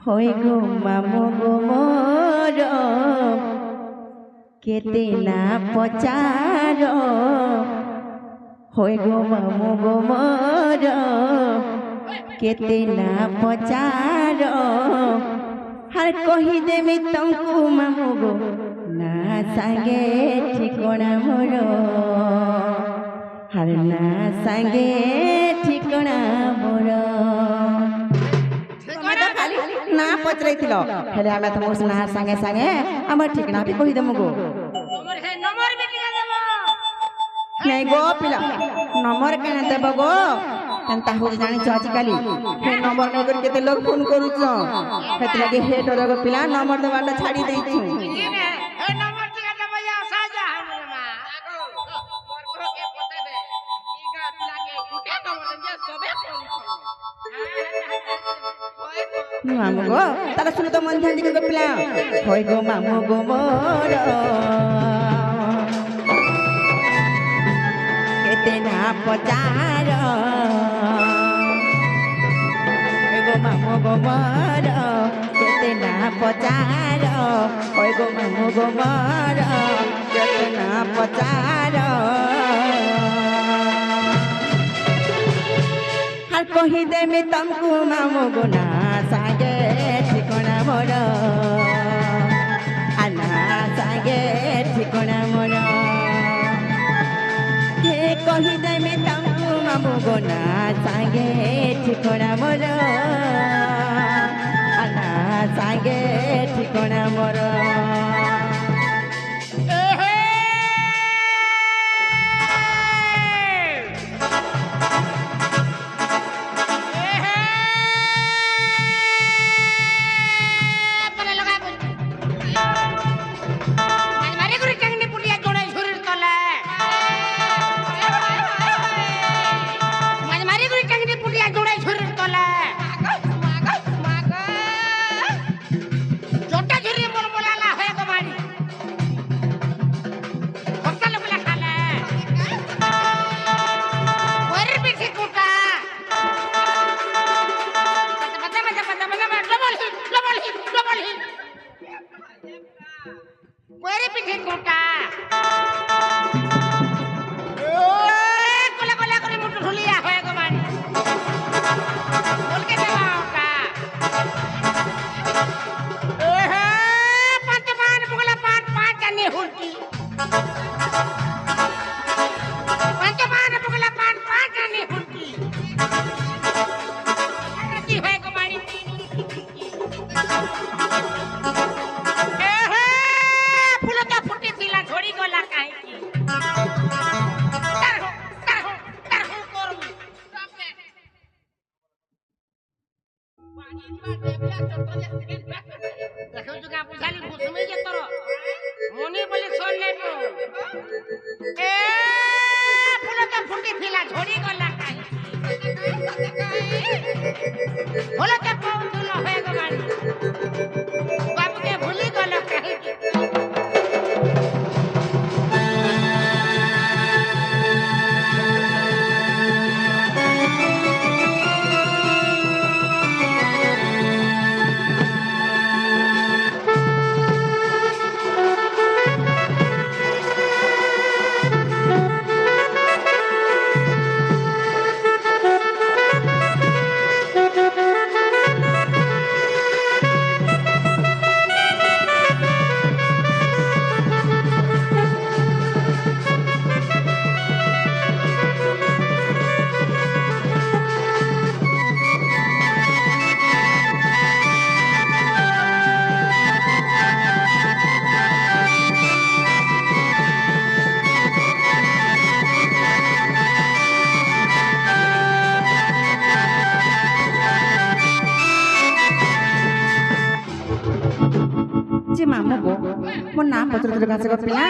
হই গো মামু গো মোর কেতে না পচার হই গো মামু গো মোর কেতে না পচার हर कही देमी तुमको मामू गो ना संगे ठिकाना मोर हर ना संगे ठिकाना मोर ना पचराई थिलो हेले आमे तुमको ना संगे संगे हमर ठिकाना भी कही देमु गो नंबर है नंबर भी दिया देबो नहीं गो पिला नंबर केना देबो गो एंता हो जानी चाची काली हे नंबर नै कर केते लोग फोन करू छ हेत लगे हे डरगो पिला नंबर देवाटा छाड़ी देई छु हे नंबर दिया देबो या साजा हमरे मा मोर को के पते दे ईगा पिला के गुटे नंबर जे सबे फोन छ मामू गो तारा सुन तो मन ध्यान दिके गो पिला होय गो मामू गो मोर केते ना पचार मामू गो मोर केते ना पचार होय गो मामू गो मोर केते ना पचार हर कही देमी तुमको मामू गो ना संगे ठिकाना मोर आना संगे ठिकाना मोर हे कही देमी तुमको मामू गो ना संगे ठिकाना मोर आना संगे ठिकाना मोर मामू गो मोर ना पत्र गाछ गो पिला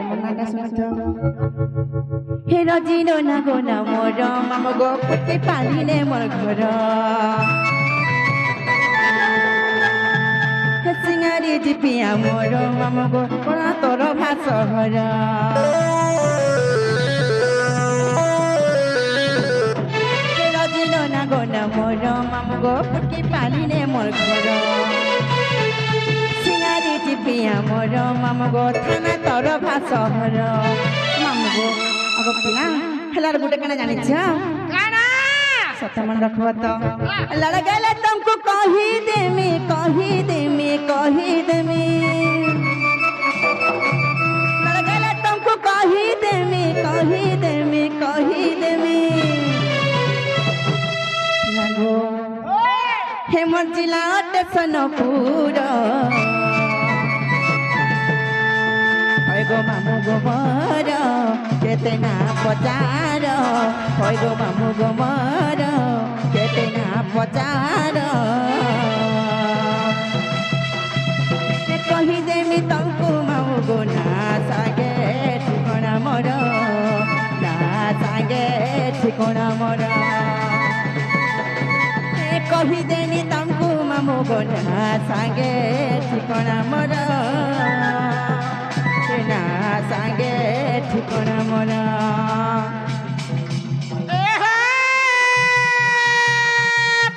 मोर नाटा सुनत हे रजिनो ना गो ना मोर मामू गो फुटे पालिने मोर घर हे सिंगारी जिपिया मोर मामू गो कोला तोर भाष हर हे रजिनो ना गो ना मोर मामू गो फुटे पालिने मोर घर আমার মামু গো থানা তোর ভাষহর মামু গো আগ পিলা হেলার গুটে কেন জানিছ কানা সত মন রাখব তো লড় গেলে তুমको কহি দেমি কহি দেমি কহি দেমি लड़ गले तुमको कही देमी कही देमी कही देमी लगो हेमंत जिला टेसनपुर होय गो मामू गो मोर केते ना पचार होय गो मामू गो मोर केते ना पचार कही देमी तुमको मामू गो ना सागे ठिकाना मोर ना सागे ठिकाना मोर कही देनी तुमको मामू गो ना सागे ठिकाना मोर ना सागे ठिकाना मोर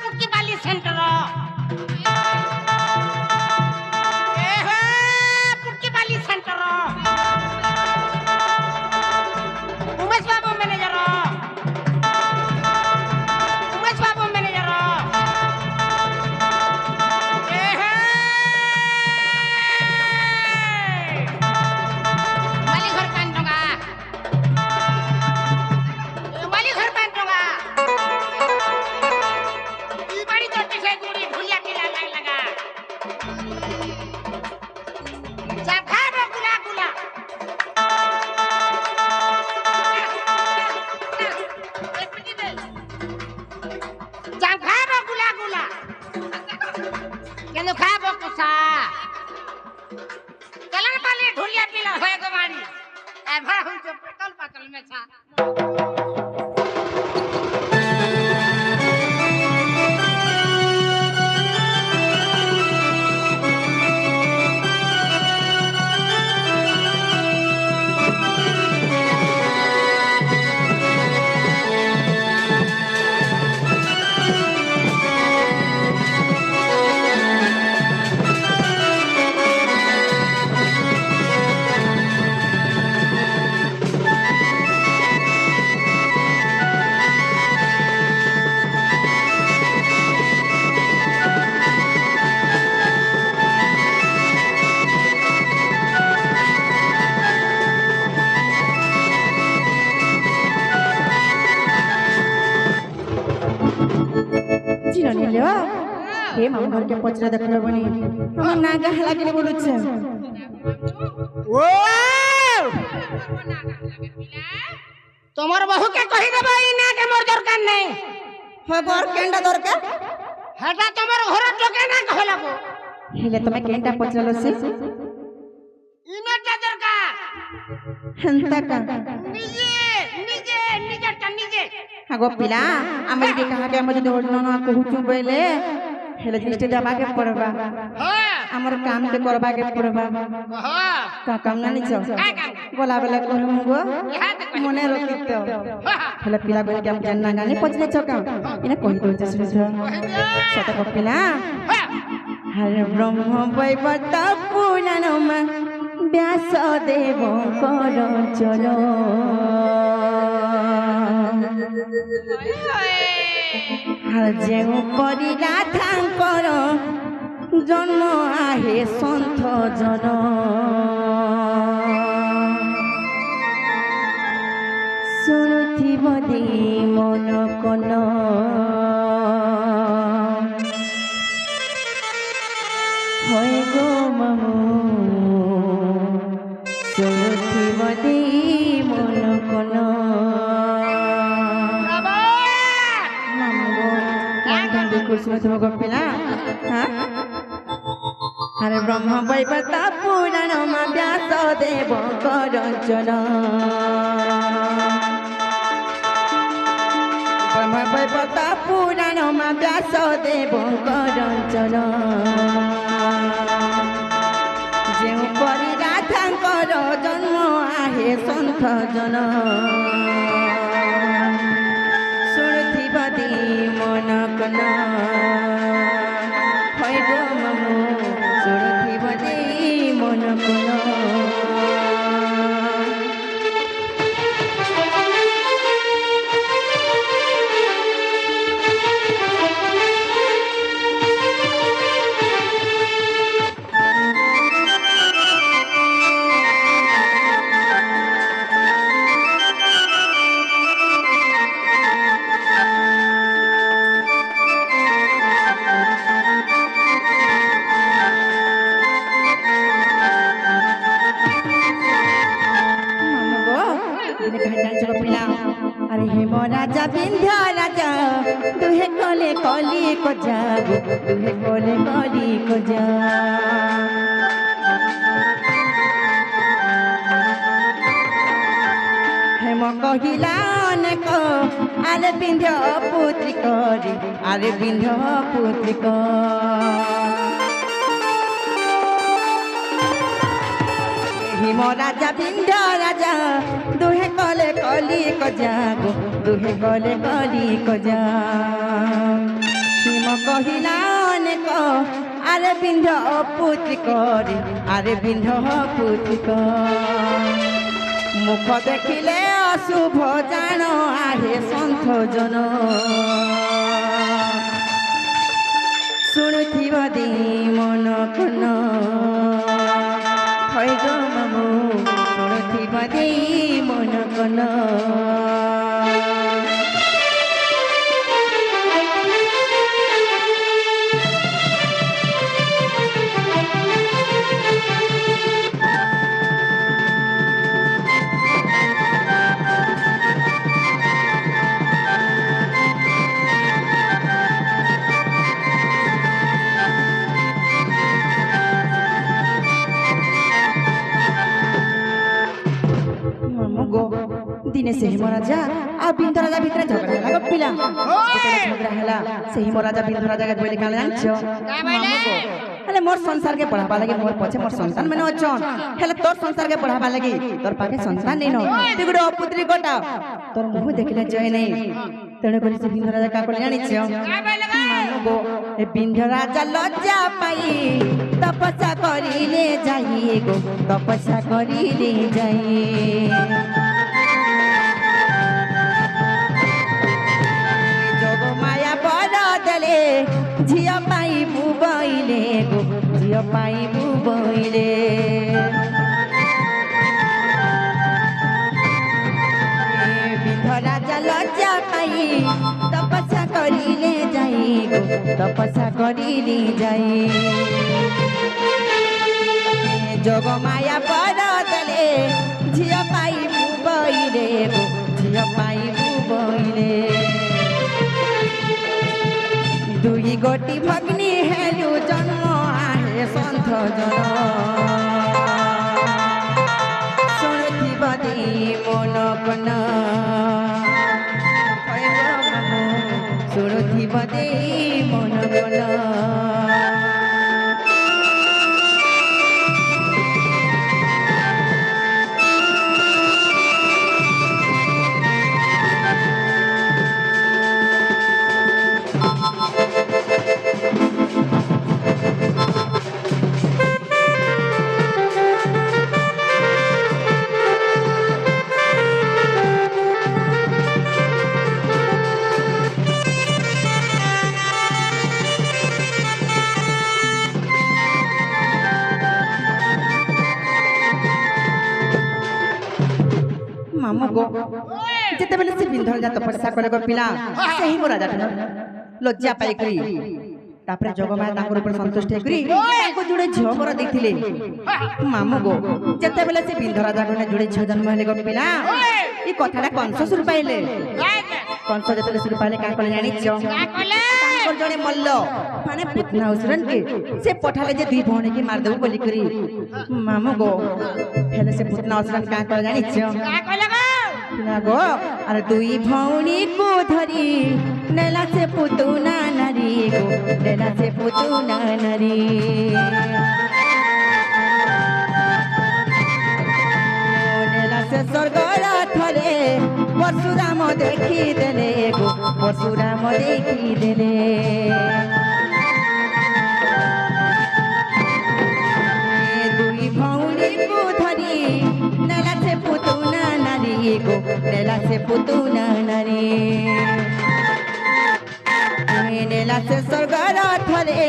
पुक्की बाली सेंटर सेंटर उमेश बाबू मैनेजर माली घर कांटोगा माली घर कांटोगा ई बड़ी चोटी से गुड़ी ढुलिया की लगा जाखा गुला गुला जाखा गुला गुला केनो खाबो कुसा कलर पाले ढुलिया पिला होय गो मारी ए भरा हुई तो पतल पतल में छा চিনো নিলে হে মামু ঘরকে পচরা দেখল বনি আমার না গাহ লাগিলে বলুছে ও তোমার বহুকে কহি দেবা ই না কে মোর দরকার নাই হয় বর কেন্ডা দরকার হেটা তোমার ঘর টোকে না কহলাগো হেলে তুমি কেন্ডা পচরালো সে ইমেটা দরকার হন্তা কা নিজে নিজে নিজেটা নিজে আগো পিলা আমি যদি কাহাকে আমি যদি অন্য কহুচু বইলে হেলে জিনিসটা দেবাকে পড়বা হ্যাঁ আমার কাম তে করবাকে পড়বা হ্যাঁ কা কাম না নিছ কাই কাম বলা বেলা কহমু গো ইহা তে কহি মনে রখিত হ্যাঁ হেলে পিলা বলে কি আমি জান না জানি পচলে চকা ইনা কহি দউছে শুনছ সত কপিলা হ্যাঁ হর ব্রহ্ম বৈবত পুরাণমা ব্যাস দেব কর চলো আর যে পরি রাধাঙ্কর জন্ম আহে সন্থ জন শুনুথিব দি মন কন হয় গো মামু শুনুথিব দি মন কন कुर्सी में तुम गोपिला हरे ब्रह्म वैवर्ता पुराण व्यास देव करंचन ब्रह्म वैवर्ता पुराण व्यास देव करंचन जे परि राधांकर जन्म आहे सन्थ जन शुणुथिबदी मन कन হয় গো মামু শুনুথিবদি মন কলি কজা গো দুহে কলে কলি কজা হেম কহিলা অনেক আরে বিন্ধ পুত্রি করে আরে বিন্ধ পুত্রি হিম রাজা বিন্ধ রাজা দুহে কলে কলি কজা গো দুহে কলে কলি কজা হিম কহিলা অনেক আরে বিন্ধ পুত্রি করে আরে বিন্ধ পুত্রি মুখ দেখিলে অশুভ জাণ আহে সন্থ জন শুণুথিব দি মন কোন হয় গো মামু শুণুথিব দি মন কোন दिने से हिमराजा आ बिंदु राजा भितर झगड़ा हला गपिला झगड़ा हला से हिमराजा बिंदु राजा के बोले काले जानछो हेले मोर संसार के पढ़ाबा लगे मोर पछे मोर संतान मेनो अछन हेले तोर संसार के पढ़ाबा लगे तोर पाके संतान नै न तू गुडो पुत्री गोटा तोर मुह देखले जय नै तणे करी से बिंदु राजा का कोले जानिछो मानुगो ए बिंदु राजा लज्जा पाई तपस्या करिले जाई गो तपस्या करिले जाई झिया पाई बुबैले गो झिया पाई बुबैले बिंध राजा लज्जा पाई तपस्या करिले जाई गो तपस्या करिले जाई जोग माया बरदले झिया पाई बुबैले गो झिया पाई बुबैले दुई गोटी भग्नी हेलु जन्म आहे सन्थ जन शुणुथिब दे मन कन शुणुथिब दे मन कन मामू गो जेते बेले से बिंधर जा तपस्या करे गो पिला सही गो राजा लज्जा पाई करी तापरे जगमाया तांकर ऊपर संतुष्ट हे करी तांको जुड़े झियो बर देखिले मामू गो जेते बेले से बिंधर राजा गने जुड़े झियो जन्म हेले गो पिला ई कथाटा कंस सुर पाइले कंस जेते सुर पाइले का कले जानि छ का कले तांकर जने मल्ल माने पुतना उसरन के से पठाले जे दुई भौणी के मार देबो बोली करी मामू गो हेले से पुतना उसरन का कले जानि छ का कले गो अरे दुई भौणी को धरी नेला से पुतुना नारी गो नेला से पुतुना नारी नेला से स्वर्ग थले परशुराम देखी देले गो परशुराम देखी देले दुई भौणी को धरी नेला से पुतुना नारी गो नेला से पुतुना नारी नेला से स्वर्ग थले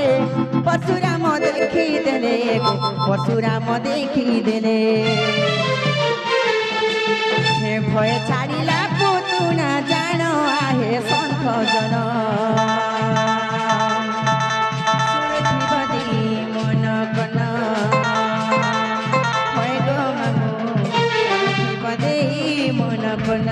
परशुराम देखी देले गो परशुराम देखी देले हे भय छाड़िला पुतुना जान आहे सन्थ जन मन कन भय गो मामू मन कन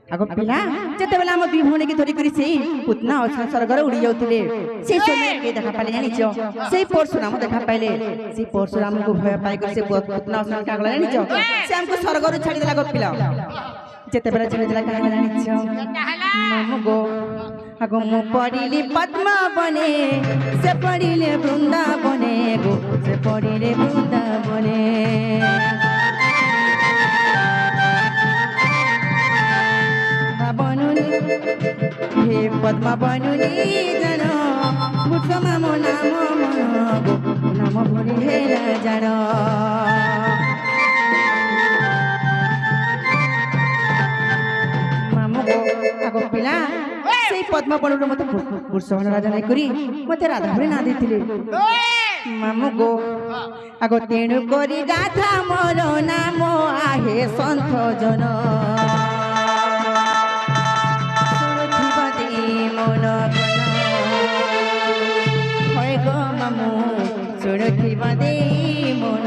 आगो पिला जेतेबेला हम दुई भौणी के धरि करी से पुतना अच्छा सरगर उड़ी जाउतिले से समय के देखा पाले जानि छ से परशुराम देखा पाइले से परशुराम को भय पाइ कर से पुतना अच्छा का गला जानि छ से हमको सरगर छाड़ी देला गो पिला जेतेबेला छाड़ी देला का जानि छ मामु गो आगो मु पडिले पद्मा बने से पडिले वृंदा बने गो से पडिले वृंदा बने हे पद्मा बनुनी जन मुठमा मो नाम गो नाम भोली हेला जन मामु गो आगो पिला से पद्मा बनुर मते पुरुषवन राजा नै करी मते राधा भरी ना देथिले मामु गो आगो तेणु करी गाथा मोर नाम आहे संत जन सुरथी बदे मन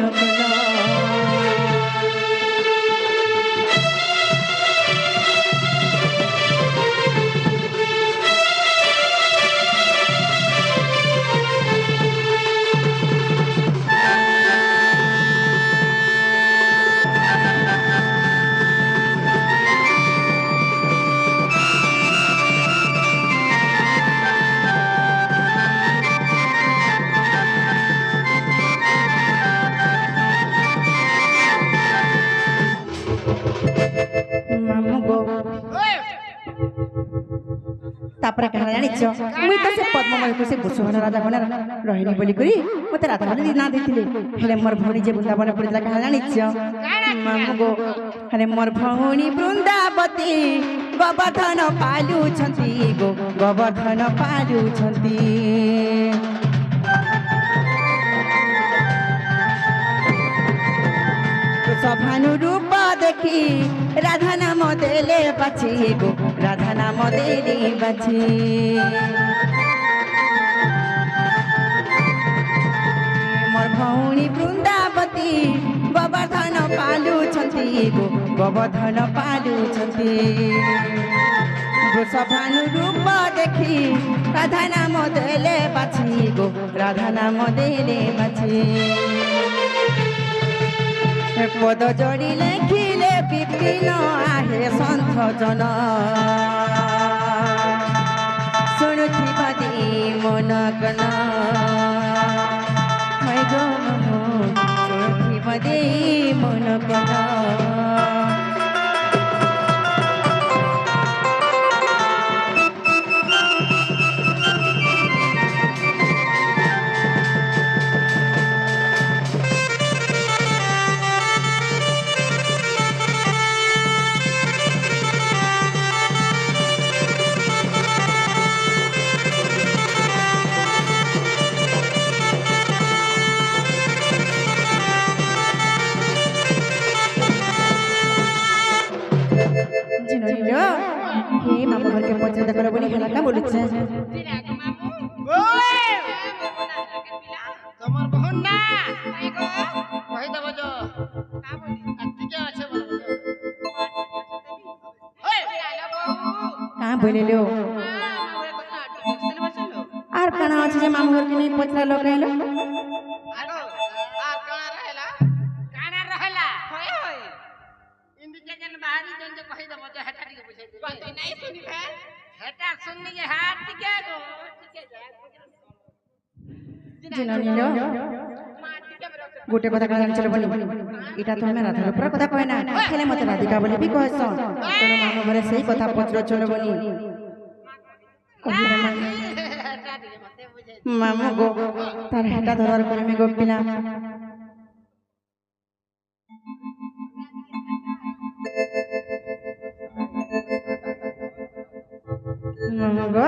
तापर कहला जानि छ मुई त से पद्ममय को से पुरुषवन राजा बना रहनी बोली करी मते राधा बोली ना देथिले हेले मोर भौणी जे वृंदावन पड़िला कहला जानि छ मामु गो हेले मोर भौणी वृंदावती गोवर्धन पालु छंती गो गोवर्धन पालु छंती सभानु रूप देखी राधा नाम देले बाछी गो राधा नाम देले बाछी मोर भौणी वृंदावती गोवर्धन पालु छंती गो गोवर्धन पालु छंती सभानु रूप देखी राधा नाम देले बाछी गो राधा नाम देले बाछी पद जोड़ी लेखिले विपिन आहे सन्थ जन शुणुथि बदे मन गन है गो शुणुथि बदे मन गन हे मामू घर के पहुंचे देखो बोली हला का बोलु छ तमर बहन ना एगो कहि दब जो का बोली अति के আছে बोल ओए आलो बाबू का बोले लो आर कना अछि जे मामू घर के नहीं पहुंचला लोग कहलो आगो आ काना रहेला होय होय इंडिया जन बाहरी जन जे कहि दब जो हेटा के पूछे बात नहीं सुनी है हेटा सुननी है हाथ के गो ठीक है जिनानिलो गोटे कथा कहला चलो बनी इटा तो हमें राधा ऊपर कथा कहना खेले मते राधिका बोली भी कहस तोर मामू घरे सही कथा पचरो चलो बनी मामू गो तार हेटा धरर करे में गोपिला मामू गो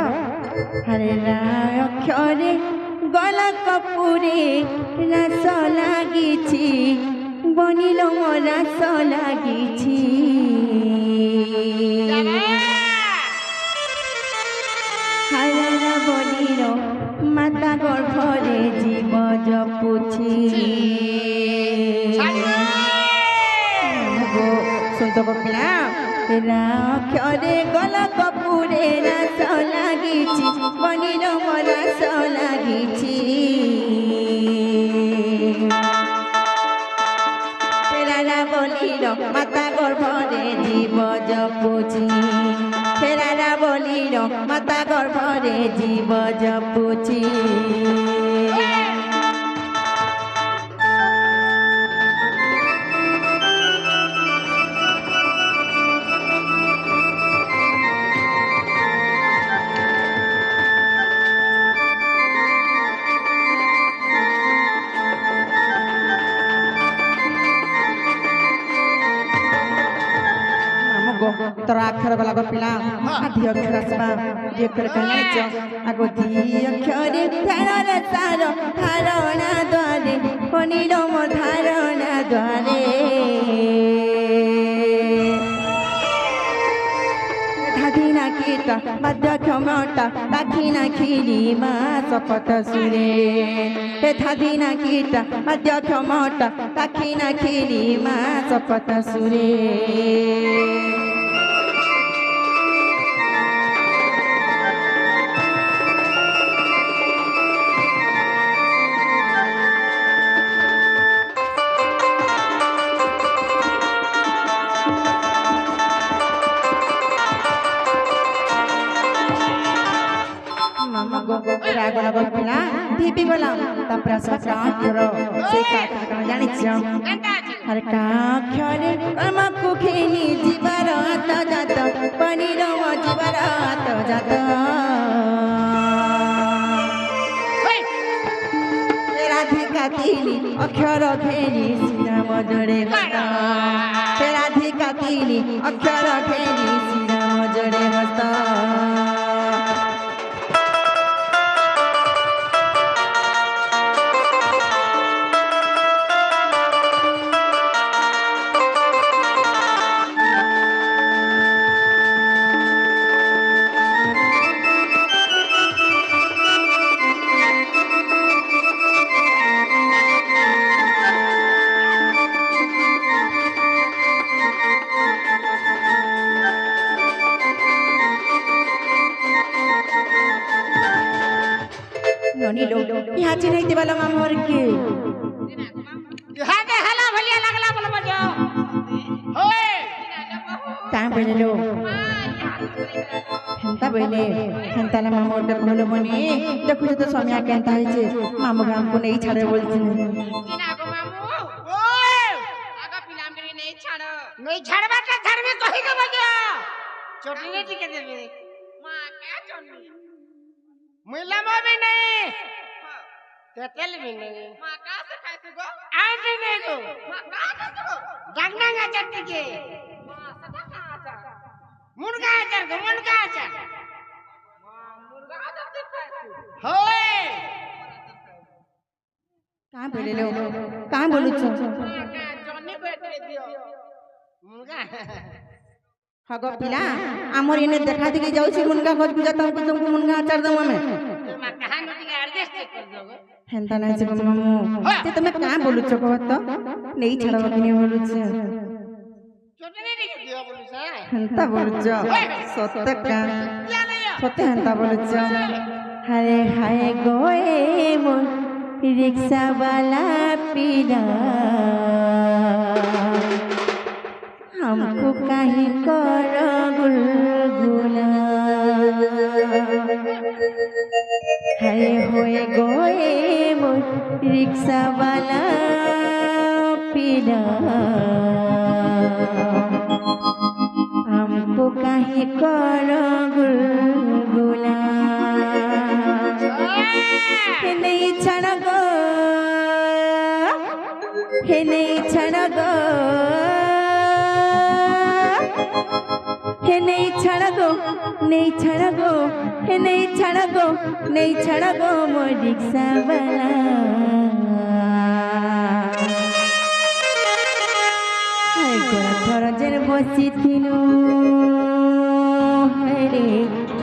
हरे राय अक्षरे गला कपुरे रस लागिछि बनिलो मो रस लागिछि हररा बनिलो माता गर्भरे जीव जपुछि सुन तो गोपिला রাক্ষরে গল কপুরে রাস লাগিছি বনির মরাস লাগিছি ফেরারা বলিল মাতা গর্ভরে জীব জপুছি ফেরারা বলিল মাতা গর্ভরে জীব জপুছি তোর অক্ষর গলা পিলা আধি অক্ষর আসবা দি অক্ষর কহিছ আগো দি অক্ষরে ধারণ সার ধারণা দ্বারে পনির ম ধারণা দ্বারে ধাদিনা কীট বাদ্য ক্ষমতা দাক্ষিণা খিলি মা শপথ সুরে হে ধাদিনা কীট বাদ্য ক্ষমতা দাক্ষিণা খিলি মা শপথ সুরে রাগ লাগল পিলা ধিপি গলাম তারপরে আসবা কাঠর সেই কাঠর কেন জানিছ আরে কাঠরে আমাকে খেলি জীবার হাত যাত পানির জীবার হাত যাত রাধিকা তিলি অক্ষর ঘেরি শ্রীরাম জড়ে হস্ত রাধিকা তিলি অক্ষর ঘেরি শ্রীরাম জড়ে হস্ত ननीलो यहाँ चिन्ह दिवाला मामोर के यहाँ के हला भलिया लगला बोल बजो होए टाइम पहले लो हंता पहले हंता ना मामोर के बोलो बनी देखो तो समय आके हंता है जे मामू गांव को नहीं छाड़े बोलती किना को मामू ओए आगा पिलाम के नहीं छाड़वा का घर में कही के बजो चोटी ने टिके देबे मां क्या चोटी मिला मो भी नहीं तेल भी नहीं मां का से खाते गो आज नहीं गो मां का से गो डंगा का चट्टी के मां सदा का आचा मुर्गा आचार गो मुर्गा आचार मां मुर्गा आचार से खाते होए कहां बोले लो कहां बोलू छ जॉनी बैठे दियो मुर्गा हगो पिला आमर इने देखा दिके जाउछी मुनगा खोज पूजा तुमको मुनगा आचार दम हमें मां कहां नटी के एडजस्ट कर दोगे हेंता नाही से मामू ते तुम का बोलू छ कहत नहीं छड़वा कि नहीं बोलू छ चोटी ने दियो बोलू छ हेंता बोलू छ सत्य का क्या लियो सत्य हेंता बोलू छ हाय हाय गोए मो रिक्शा वाला पीला हमको काहे कर गुलगुला हरे होए गोए मोर रिक्शा वाला पीला हमको काहे कर गुलगुला हे नहीं छड़ गो हे नहीं छड़ गो हे नहीं छड़ गो नहीं छड़ गो हे नहीं छड़ गो नहीं छड़ गो मोर रिक्शा वाला हाय गोरा थोड़ा जन बसी थिनु हरे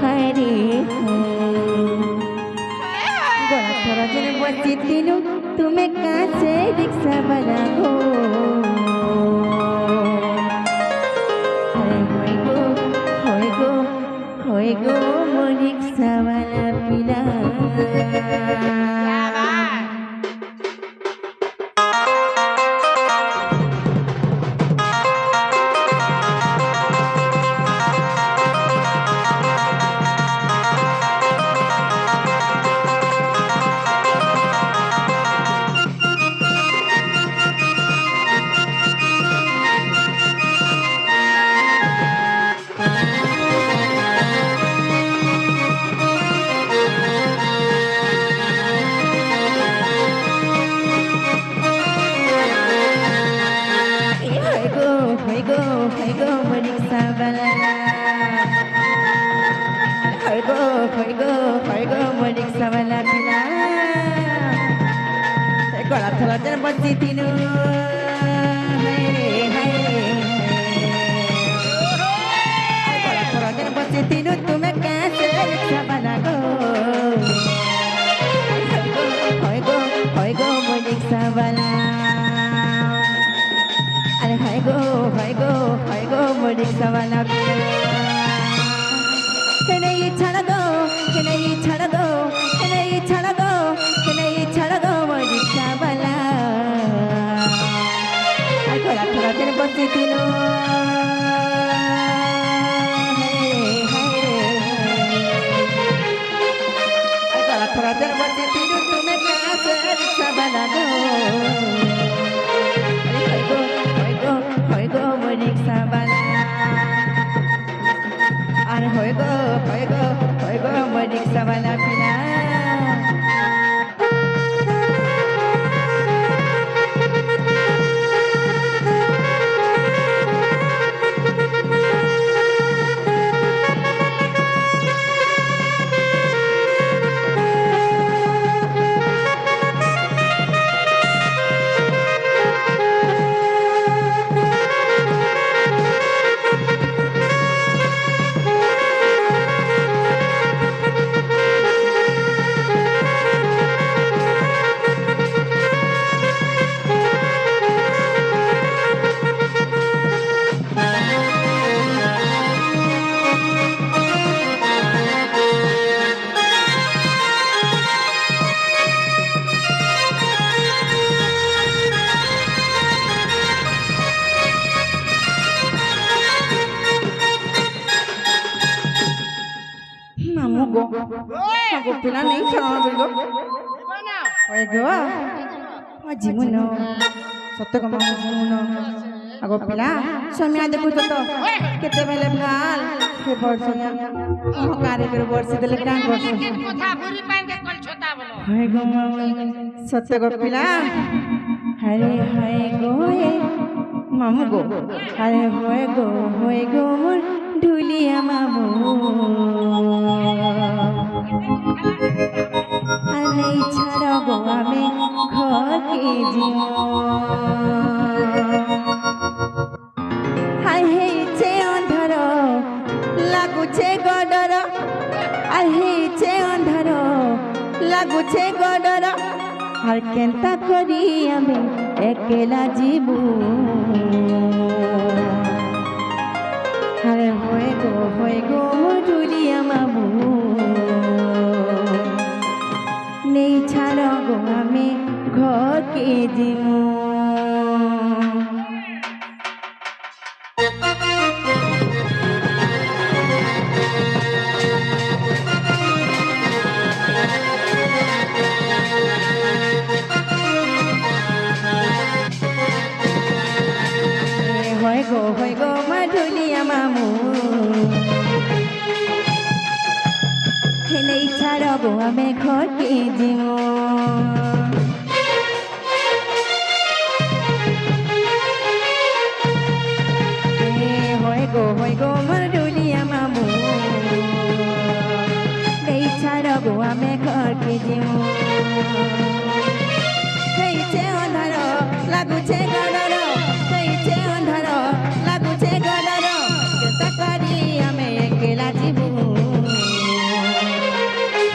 हरे गोरा थोड़ा जन बसी थिनु तुम्हें कहाँ से रिक्शा वाला हो हरे হয় গো মরিক সাওয়ালা পিলা হয় গো মরিক সাওয়ালা হয় গো মরিক সাওয়ালা পিলা গলা থলাদের বজি দিনু গলা থলাদের বজি দিনু তুমি कैसे रिक्शा बना गो হয় গো মরিক সাওয়ালা अरे हाय गो मरिक सावला के नहीं छड़ दो मरिक सावला थोड़ा थोड़ा तेरे बच्चे तीनों थोड़ा तेरे बच्चे तीनों तुम्हें कैसे रिक्शा बना दो मरिक सावला আর হয় গো মরিক সাওয়ালা পিলা Aku pila nih sama bego. Bego. Jimuno. Soto kamu jimuno. Aku pila. Suami ada kucing tu. Kita bela bal. Ke borsanya. Kari ke borsi dulu kan borsi. Bego mama. Soto aku pila. Hari go mamu go. Hari go mur dulia mamu. আরে ছাড়া গো আমি ঘরকে জীব high হেছে অন্ধার লাগুছে গডর আর হেছে অন্ধার লাগুছে গডর আর কেনতা করি আমি একলা জীবু আরে হয় গো মধুলিয়া মামু নেই ছাড়া গো আমি ঘরকে দিমু হয় গো মধুলিয়া মামু নেই ছাড়া গো আমি ঘরকে দিমু হয় গো মধুলিয়া মামু নেই ছাড়া গো আমি ঘরকে দিমু হেইছে অন্ধার লাগুছে গডর হেইছে অন্ধার লাগুছে গডর কেতা করি আমি একলা জীবু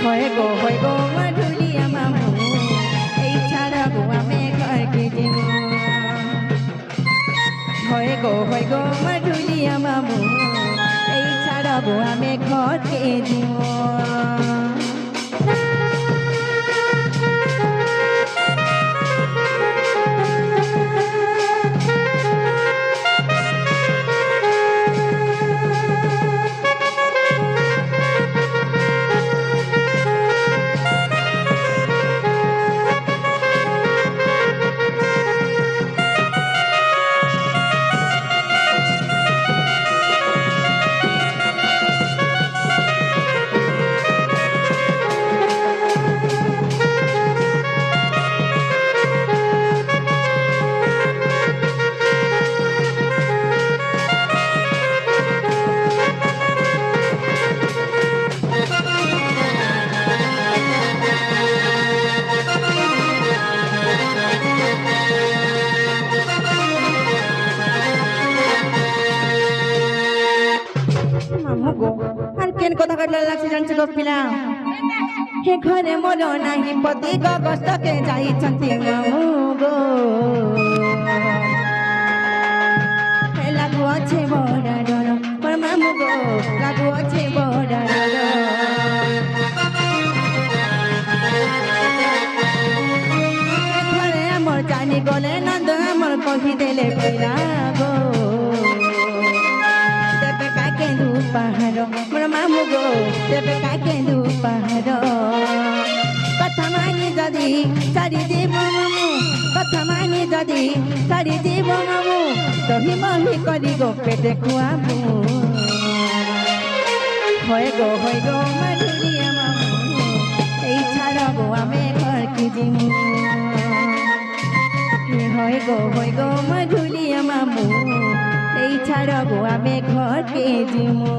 হয় গো মধুলিয়া মামু এই ছাড়া গো আমি ঘরকে দিমু হয় গো মধুলিয়া মামু এই ছাড়া গো আমি ঘরকে দিব মামু গো আর কেন কথা কাটলা লাগছে জানছ গো পিলা হে ঘরে মোর নাহি পতি গগস্তকে যাইছন্তি মামু গো হে লাগু আছে বড় ডর মোর মামু গো লাগু আছে বড় ডর ঘরে আমার জানি গলে নন্দ আমার কহি দেলে পিলা গো কেন্দু পাহাড় মোর মামু গো দেবে কেন্দু পাহাড় কথা মানি যদি ছাড়ি দিব মামু কথা মানি যদি ছাড়ি দিব মামু দহি মহি করি গো পেটে খুয়াবু হয় গো মাধুরিয়া মামু এই ছাড়া গো আমি ঘর কি দিমু হয় গো মাধুরিয়া মামু এই ছাড়া গো আমি ঘরকে দিমু